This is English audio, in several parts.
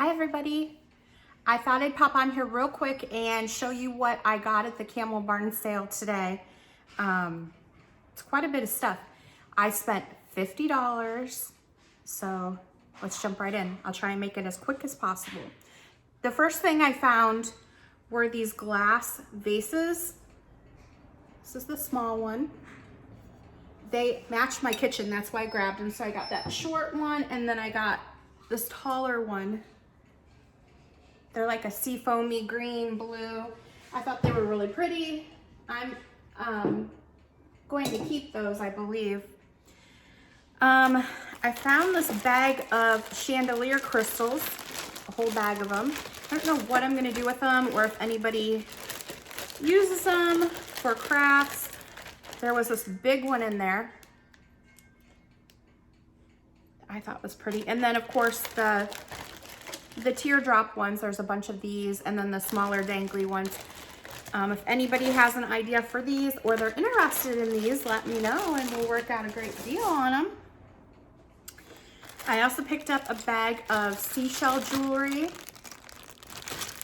Hi everybody. I thought I'd pop on here real quick and show you what I got at the Camel Barn sale today. It's quite a bit of stuff. I spent $50, so let's jump right in. I'll try and make it as quick as possible. The first thing I found were these glass vases. This is the small one. They match my kitchen, that's why I grabbed them. So I got that short one and then I got this taller one. They're like a seafoamy green, blue. I thought they were really pretty. I'm going to keep those, I believe. I found this bag of chandelier crystals, a whole bag of them. I don't know what I'm gonna do with them or if anybody uses them for crafts. There was this big one in there I thought was pretty. And then of course the teardrop ones, there's a bunch of these, and then the smaller dangly ones. If anybody has an idea for these or they're interested in these, let me know and we'll work out a great deal on them. I also picked up a bag of seashell jewelry.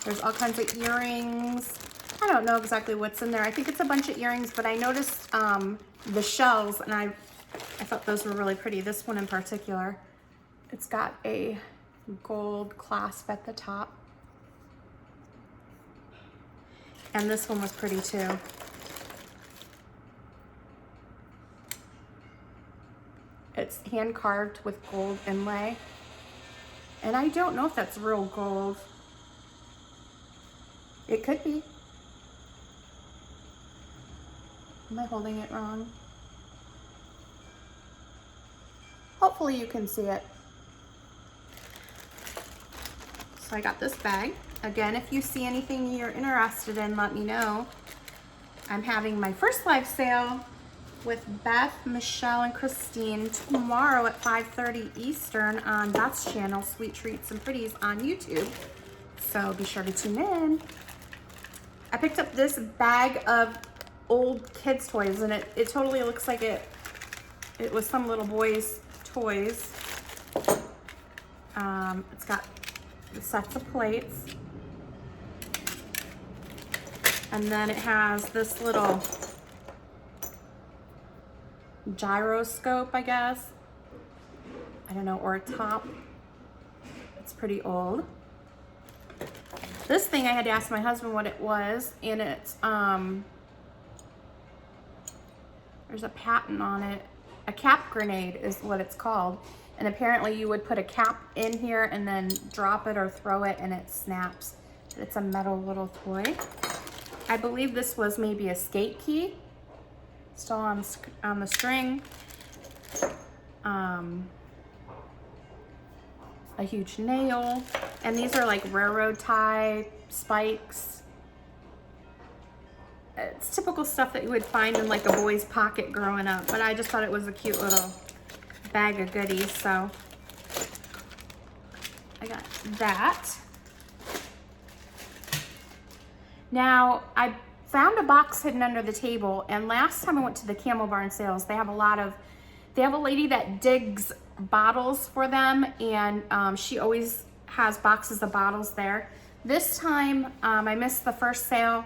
There's all kinds of earrings. I don't know exactly what's in there. I think it's a bunch of earrings, but I noticed the shells and I thought those were really pretty. This one in particular, it's got a gold clasp at the top. And this one was pretty too. It's hand carved with gold inlay. And I don't know if that's real gold. It could be. Am I holding it wrong? Hopefully you can see it. So I got this bag. Again, if you see anything you're interested in, let me know. I'm having my first live sale with Beth, Michelle, and Christine tomorrow at 5:30 Eastern on Beth's channel, Sweet Treats and Pretties on YouTube. So be sure to tune in. I picked up this bag of old kids' toys, and it totally looks like it was some little boy's toys. It's got the sets of plates. And then it has this little gyroscope, I guess. I don't know, or a top. It's pretty old. This thing, I had to ask my husband what it was, and it's, there's a patent on it. A cap grenade is what it's called. And apparently you would put a cap in here and then drop it or throw it and it snaps. It's a metal little toy. I believe this was maybe a skate key, still on the string. A huge nail, and these are like railroad tie spikes. It's typical stuff that you would find in like a boy's pocket growing up, but I just thought it was a cute little bag of goodies, so I got that. Now, I found a box hidden under the table, and last time I went to the Camel Barn sales, they have a lady that digs bottles for them, and she always has boxes of bottles there. This time, I missed the first sale,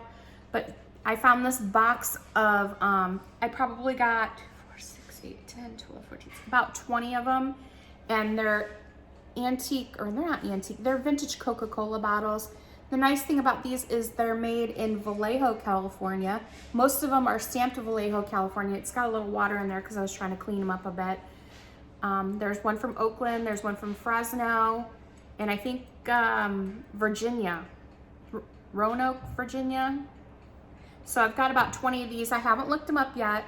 but I found this box of, I probably got 4, 6, 8, 10, 12, 14, about 20 of them, and they're antique, or they're not antique, they're vintage Coca-Cola bottles. The nice thing about these is they're made in Vallejo, California. Most of them are stamped Vallejo, California. It's got a little water in there because I was trying to clean them up a bit. There's one from Oakland, there's one from Fresno, and I think Virginia, Roanoke, Virginia. So I've got about 20 of these. I haven't looked them up yet.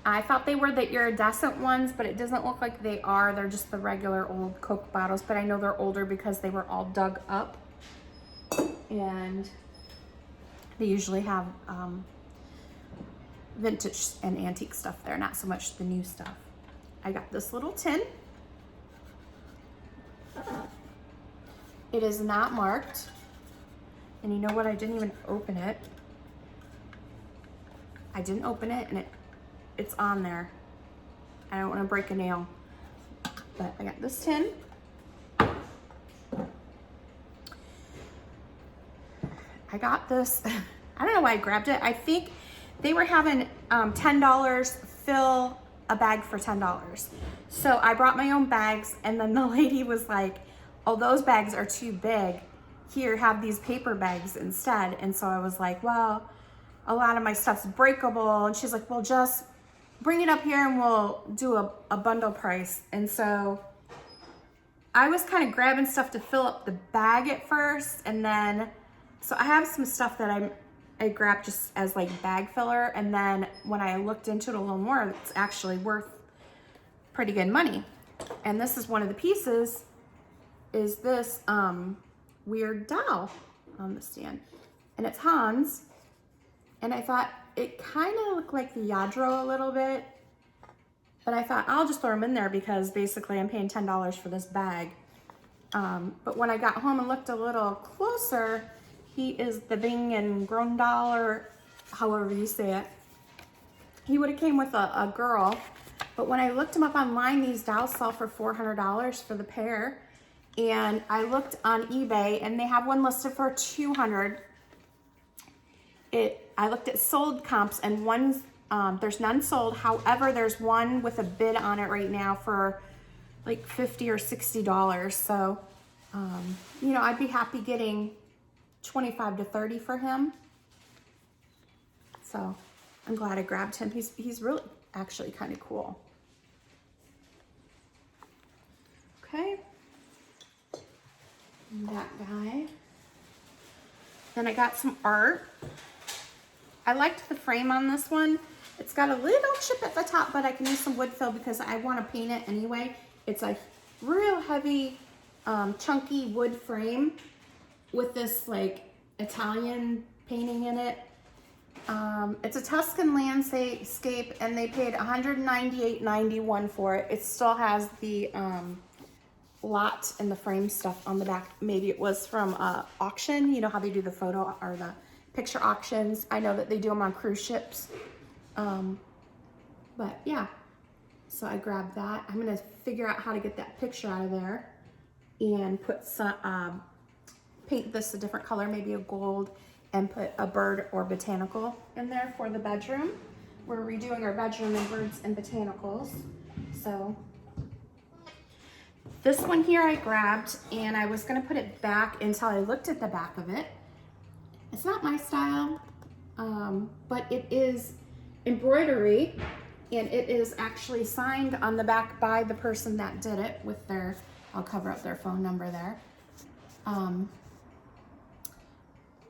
I thought they were the iridescent ones, but it doesn't look like they are. They're just the regular old Coke bottles, but I know they're older because they were all dug up. And they usually have vintage and antique stuff there, not so much the new stuff. I got this little tin. It is not marked. And you know what? I didn't even open it. I didn't open it, and it's on there. I don't want to break a nail. But I got this tin. I got this. I don't know why I grabbed it. I think they were having $10, fill a bag for $10. So I brought my own bags, and then the lady was like, oh, those bags are too big. Here, have these paper bags instead. And so I was like, well, a lot of my stuff's breakable. And she's like, well, just bring it up here and we'll do a bundle price. And so I was kind of grabbing stuff to fill up the bag at first. And then, so I have some stuff that I grabbed just as like bag filler. And then when I looked into it a little more, it's actually worth pretty good money. And this is one of the pieces, is this weird doll on the stand. And it's Hans. And I thought it kind of looked like the Yadro a little bit. But I thought I'll just throw him in there because basically I'm paying $10 for this bag. But when I got home and looked a little closer, he is the Bing and Grundal, or however you say it. He would have came with a girl. But when I looked him up online, these dolls sell for $400 for the pair. And I looked on eBay and they have one listed for $200. I looked at sold comps and there's none sold. However, there's one with a bid on it right now for like $50 or $60. So, you know, I'd be happy getting 25 to 30 for him. So I'm glad I grabbed him. He's really actually kind of cool. Okay. And that guy. Then I got some art. I liked the frame on this one. It's got a little chip at the top, but I can use some wood fill because I want to paint it anyway. It's a real heavy, chunky wood frame with this like Italian painting in it. It's a Tuscan landscape, and they paid $198.91 for it. It still has the lot and the frame stuff on the back. Maybe it was from auction. You know how they do the photo or the picture auctions. I know that they do them on cruise ships. But yeah, so I grabbed that. I'm gonna figure out how to get that picture out of there and put some, paint this a different color, maybe a gold, and put a bird or botanical in there for the bedroom. We're redoing our bedroom in birds and botanicals. So this one here I grabbed, and I was gonna put it back until I looked at the back of it. It's not my style, but it is embroidery, and it is actually signed on the back by the person that did it with their, I'll cover up their phone number there.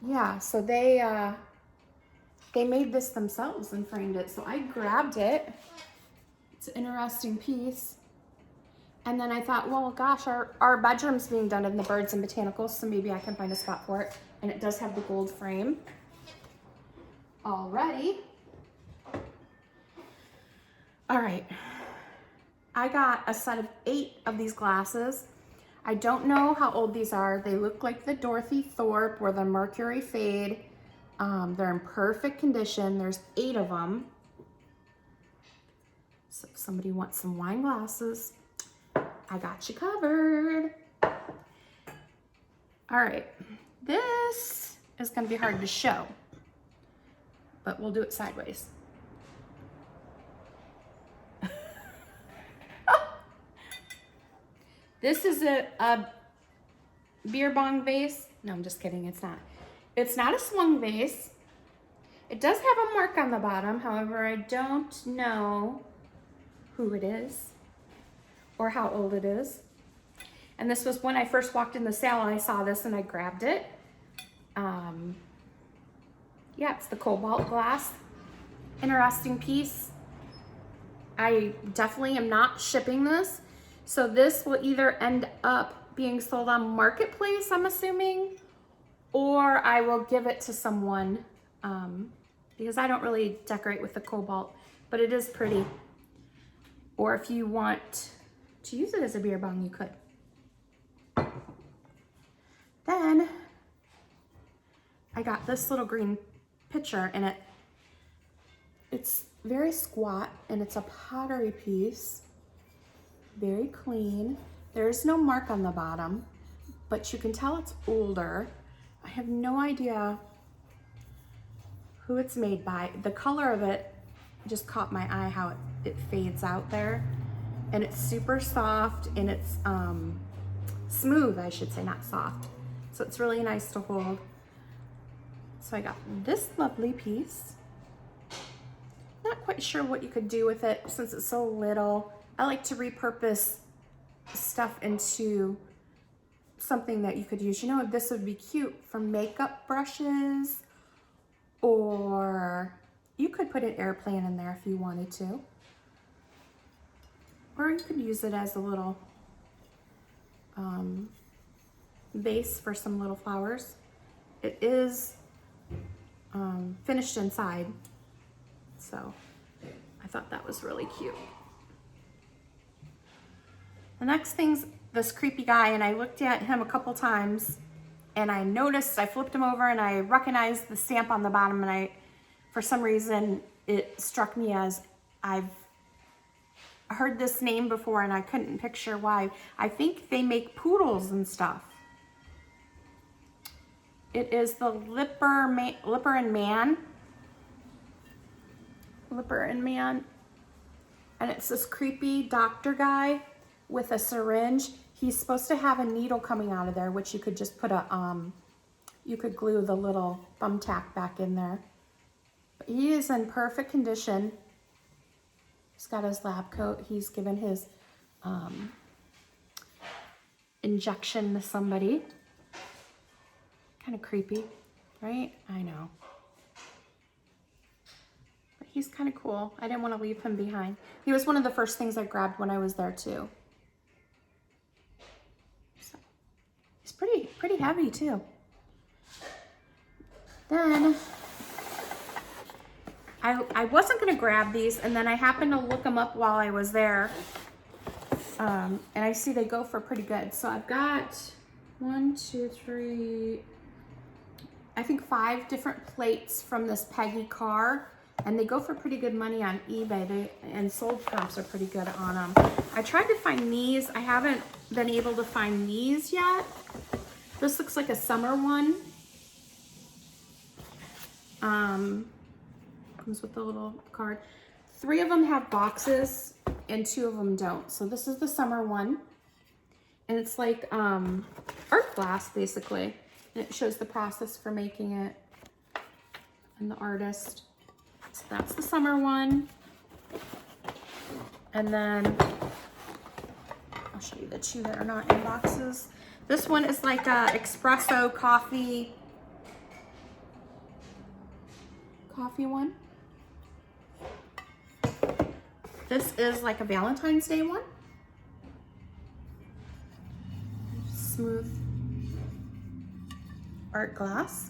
Yeah, so they made this themselves and framed it. So I grabbed it. It's an interesting piece. And then I thought, well, gosh, our bedroom's being done in the birds and botanicals, so maybe I can find a spot for it. And it does have the gold frame already. All right, I got a set of 8 of these glasses. I don't know how old these are. They look like the Dorothy Thorpe or the Mercury Fade. They're in perfect condition. There's 8 of them. So if somebody wants some wine glasses, I got you covered. All right, this is gonna be hard to show, but we'll do it sideways. This is a beer bong vase. No, I'm just kidding, it's not. It's not a swung vase. It does have a mark on the bottom, however, I don't know who it is or how old it is. And this was when I first walked in the sale and I saw this and I grabbed it. Yeah, it's the cobalt glass. Interesting piece. I definitely am not shipping this. So this will either end up being sold on Marketplace, I'm assuming, or I will give it to someone because I don't really decorate with the cobalt, but it is pretty. Or if you want to use it as a beer bong, you could. Then I got this little green pitcher, and it's very squat, and it's a pottery piece, very clean. There's no mark on the bottom, but you can tell it's older. I have no idea who it's made by. The color of it just caught my eye, how it fades out there. And it's super soft, and it's smooth, I should say, not soft. So it's really nice to hold. So I got this lovely piece. Not quite sure what you could do with it since it's so little. I like to repurpose stuff into something that you could use. You know, this would be cute for makeup brushes, or you could put an airplane in there if you wanted to. Or you could use it as a little vase for some little flowers. It is finished inside, so I thought that was really cute. The next thing's this creepy guy, and I looked at him a couple times, and I noticed, I flipped him over, and I recognized the stamp on the bottom, and for some reason, it struck me as I've heard this name before, and I couldn't picture why. I think they make poodles and stuff. It is the Lipper and Man. And it's this creepy doctor guy with a syringe. He's supposed to have a needle coming out of there, which you could just put you could glue the little thumbtack back in there. But he is in perfect condition. He's got his lab coat. He's given his injection to somebody. Kind of creepy, right? I know. But he's kind of cool. I didn't want to leave him behind. He was one of the first things I grabbed when I was there too. So, he's pretty heavy too. Then I wasn't gonna grab these, and then I happened to look them up while I was there. And I see they go for pretty good. So I've got 1, 2, 3, I think 5 different plates from this Peggy Karr, and they go for pretty good money on eBay. And sold comps are pretty good on them. I tried to find these. I haven't been able to find these yet. This looks like a summer one. Comes with a little card. 3 of them have boxes and 2 of them don't. So this is the summer one. And it's like art glass, basically. And it shows the process for making it and the artist. So that's the summer one. And then I'll show you the 2 that are not in boxes. This one is like a espresso coffee one. This is like a Valentine's Day one. Smooth art glass.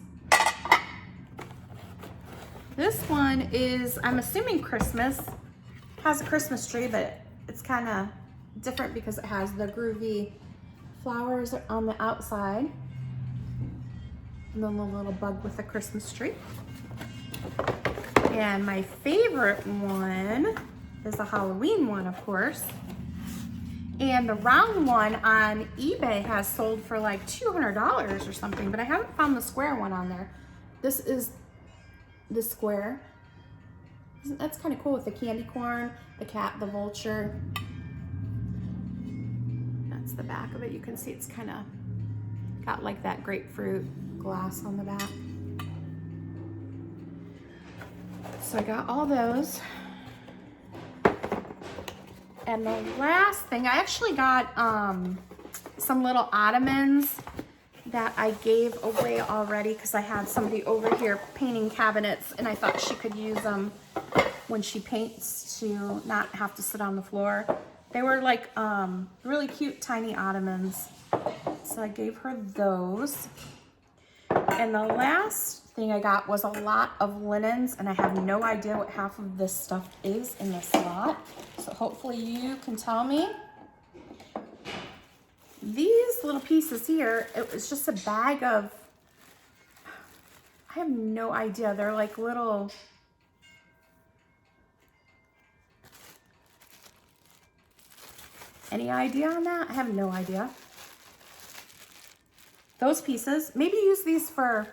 This one is, I'm assuming Christmas. Has a Christmas tree, but it's kind of different because it has the groovy flowers on the outside. And then the little bug with the Christmas tree. And my favorite one is the Halloween one, of course. And the round one on eBay has sold for like $200 or something, but I haven't found the square one on there. This is the square. That's kind of cool with the candy corn, the cat, the vulture. That's the back of it. You can see it's kind of got like that grapefruit glass on the back. So I got all those. And the last thing, I actually got some little ottomans that I gave away already because I had somebody over here painting cabinets, and I thought she could use them when she paints to not have to sit on the floor. They were like really cute tiny ottomans. So I gave her those. And the last thing I got was a lot of linens, and I have no idea what half of this stuff is in this lot. So hopefully you can tell me. These little pieces here, it was just a bag of, I have no idea. They're like little, any idea on that? I have no idea. Those pieces, maybe use these for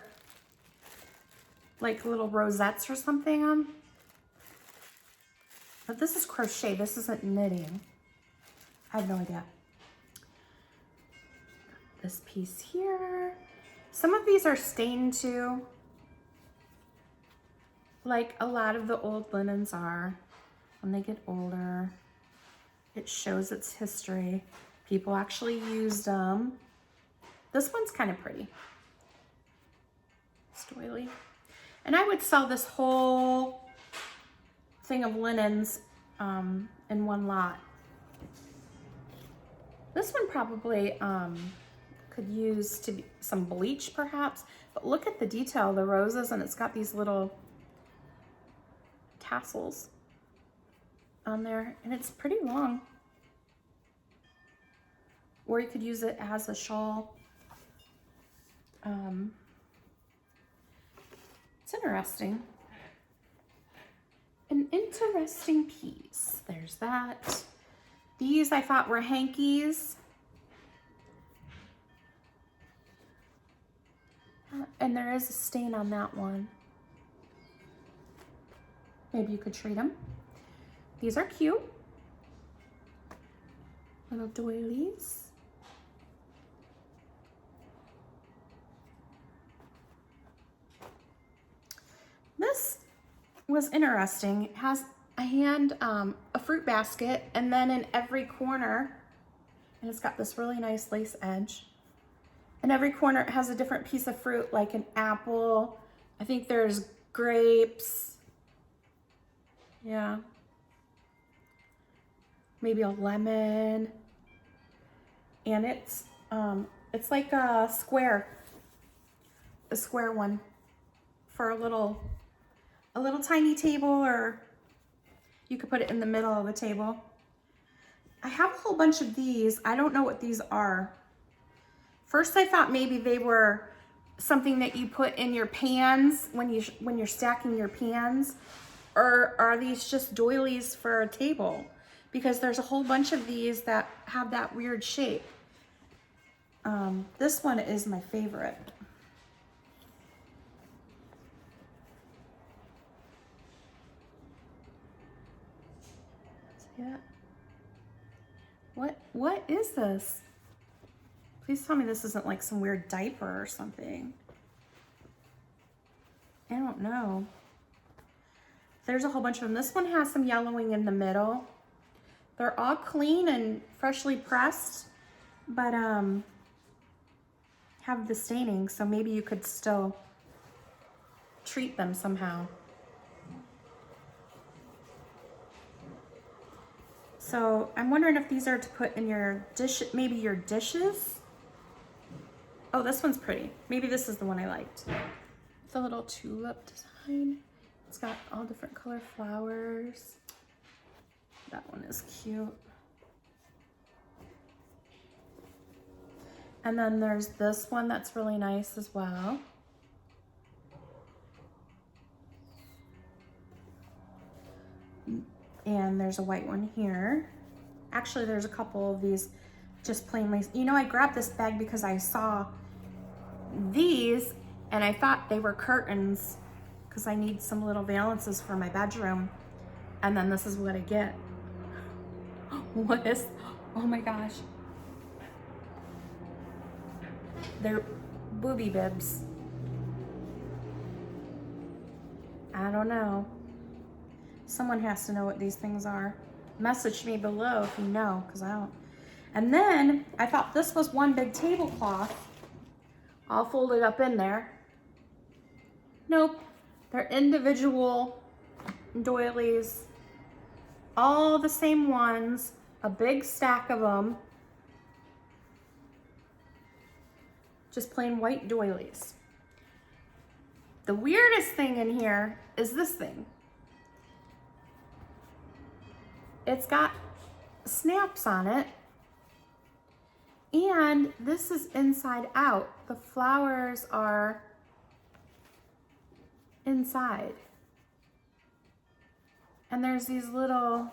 like little rosettes or something on. But this is crochet, this isn't knitting. I have no idea. This piece here. Some of these are stained too, like a lot of the old linens are. When they get older, it shows its history. People actually used them. This one's kind of pretty. This doily. And I would sell this whole thing of linens in one lot. This one probably could use to be some bleach perhaps, but look at the detail, the roses, and it's got these little tassels on there, and it's pretty long. Or you could use it as a shawl. It's interesting. An interesting piece. There's that. These I thought were hankies. And there is a stain on that one. Maybe you could treat them. These are cute. Little doilies. This was interesting. It has a fruit basket, and then in every corner, and it's got this really nice lace edge. In every corner, it has a different piece of fruit, like an apple. I think there's grapes. Yeah. Maybe a lemon. And it's like a square one for a little tiny table, or you could put it in the middle of the table. I have a whole bunch of these. I don't know what these are. First, I thought maybe they were something that you put in your pans when you're stacking your pans, or are these just doilies for a table? Because there's a whole bunch of these that have that weird shape. This one is my favorite. See that? What is this? Please tell me this isn't like some weird diaper or something. I don't know. There's a whole bunch of them. This one has some yellowing in the middle. They're all clean and freshly pressed, but have the staining, so maybe you could still treat them somehow. So I'm wondering if these are to put in your dish, maybe your dishes. Oh, this one's pretty. Maybe this is the one I liked. It's a little tulip design. It's got all different color flowers. That one is cute. And then there's this one that's really nice as well. And there's a white one here. Actually, there's a couple of these just plain lace. You know, I grabbed this bag because I saw these and I thought they were curtains because I need some little valances for my bedroom. And then this is what I get. What is, oh my gosh. They're booby bibs. I don't know. Someone has to know what these things are. Message me below if you know, because I don't. And then I thought this was one big tablecloth, all folded up in there. Nope, they're individual doilies, all the same ones, a big stack of them. Just plain white doilies. The weirdest thing in here is this thing. It's got snaps on it, and this is inside out. The flowers are inside. And there's these little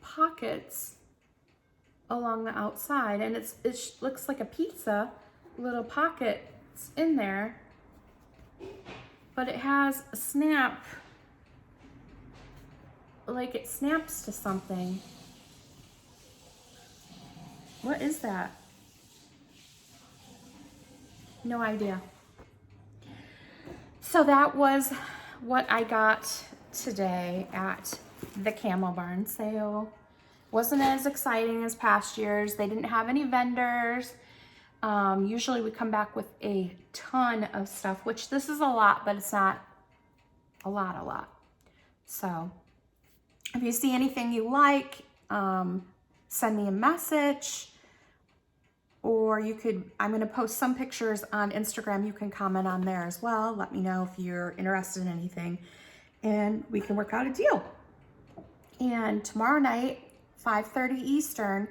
pockets along the outside, and it looks like a pizza, little pockets in there. but it has a snap, like it snaps to something. What is that? No idea. So that was what I got today at the Camel Barn sale. Wasn't as exciting as past years. They didn't have any vendors. Usually we come back with a ton of stuff, which this is a lot, but it's not a lot. So if you see anything you like, send me a message, or you could, I'm going to post some pictures on Instagram. You can comment on there as well. Let me know if you're interested in anything, and we can work out a deal. And tomorrow night, 5:30 Eastern,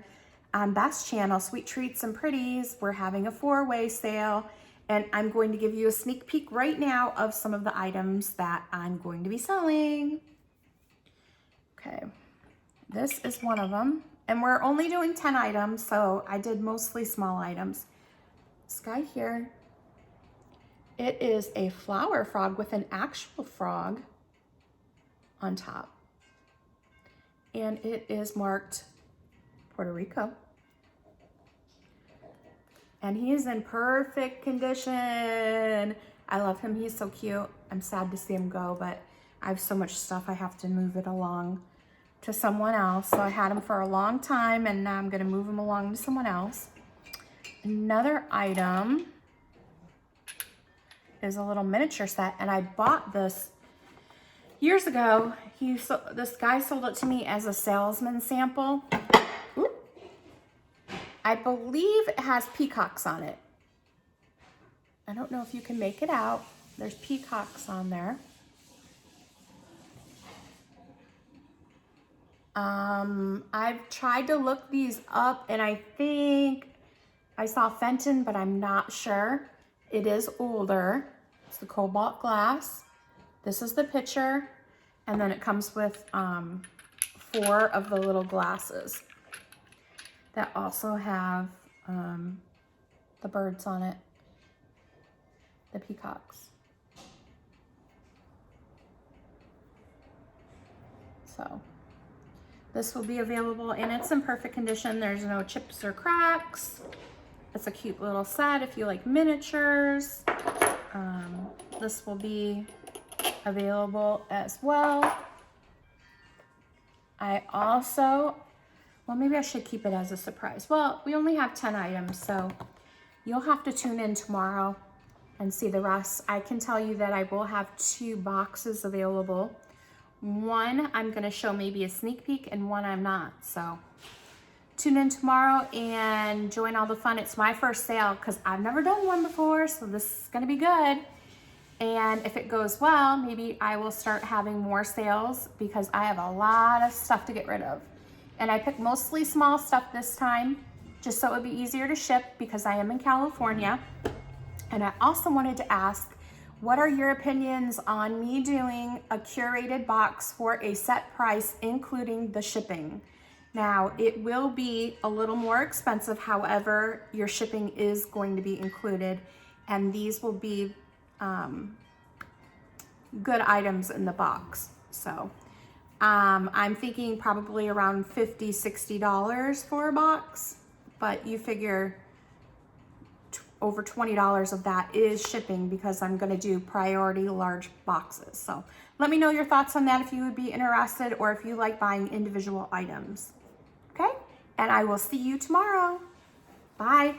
on Best Channel, Sweet Treats and Pretties, we're having a 4-way sale, and I'm going to give you a sneak peek right now of some of the items that I'm going to be selling. Okay, this is one of them. And we're only doing 10 items, so I did mostly small items. This guy here, it is a flower frog with an actual frog on top. And it is marked Puerto Rico. And he is in perfect condition. I love him, he's so cute. I'm sad to see him go, but I have so much stuff, I have to move it along to someone else. So I had him for a long time, and now I'm gonna move him along to someone else. Another item is a little miniature set, and I bought this years ago. This guy sold it to me as a salesman sample. Ooh. I believe it has peacocks on it. I don't know if you can make it out. There's peacocks on there. I've tried to look these up, and I think I saw Fenton, but I'm not sure. It is older. It's the cobalt glass. This is the picture, and then it comes with 4 of the little glasses that also have the birds on it, the peacocks. So this will be available, and it's in perfect condition. There's no chips or cracks. It's a cute little set if you like miniatures. This will be available as well. I also, well, maybe I should keep it as a surprise. Well, we only have 10 items, so you'll have to tune in tomorrow and see the rest. I can tell you that I will have 2 boxes available. One, I'm going to show maybe a sneak peek, and one I'm not. So tune in tomorrow and join all the fun. It's my first sale because I've never done one before, so this is going to be good. And if it goes well, maybe I will start having more sales because I have a lot of stuff to get rid of. And I picked mostly small stuff this time just so it would be easier to ship because I am in California. And I also wanted to ask, what are your opinions on me doing a curated box for a set price, including the shipping? Now, it will be a little more expensive. However, your shipping is going to be included, and these will be good items in the box. So I'm thinking probably around $50, $60 for a box, but you figure over $20 of that is shipping because I'm going to do priority large boxes. So let me know your thoughts on that if you would be interested, or if you like buying individual items. Okay? And I will see you tomorrow. Bye.